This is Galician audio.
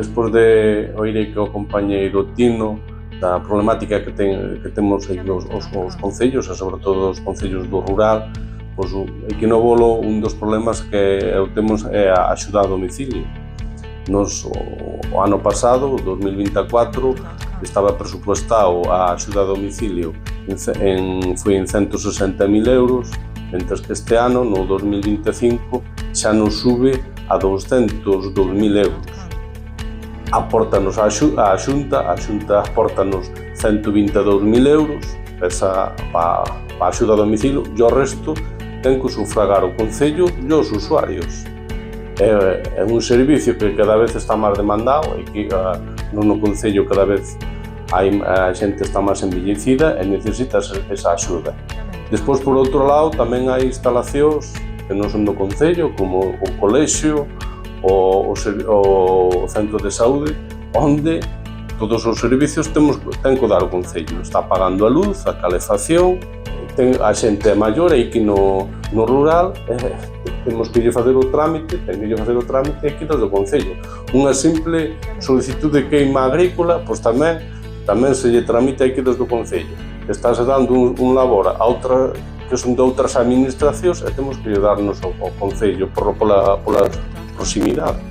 Despois de oírei que o compañeiro Tino da problemática que temos os concellos, e sobre todo os concellos do rural, pois aquí no Bolo un dos problemas que temos é a axuda a domicilio. Nos, o ano pasado, o 2024, estaba presupuestado a axuda a domicilio foi en 160.000 euros, mentres que este ano, no 2025, xa nos sube a 202.000 euros. Apórtanos a Xunta apórtanos 122.000 euros para a axuda a domicilio, e o resto ten que sufragar o Concello e os usuarios. É un servicio que cada vez está máis demandado e que no Concello cada vez a xente está máis envellecida e necesita esa axuda. Despois, por outro lado, tamén hai instalacións que non son do Concello, como o colexio, o centro de saúde, onde todos os servicios ten que dar o Concello. Está pagando a luz, a calefacción, a xente é maior e aquí no rural temos que lle facer o trámite, e aquí do Concello. Unha simple solicitude de queima agrícola, pois tamén se lle tramita aquí do Concello. Estáse dando un labor que son de outras administracións e temos que lle darnos ao Concello pola proximidade.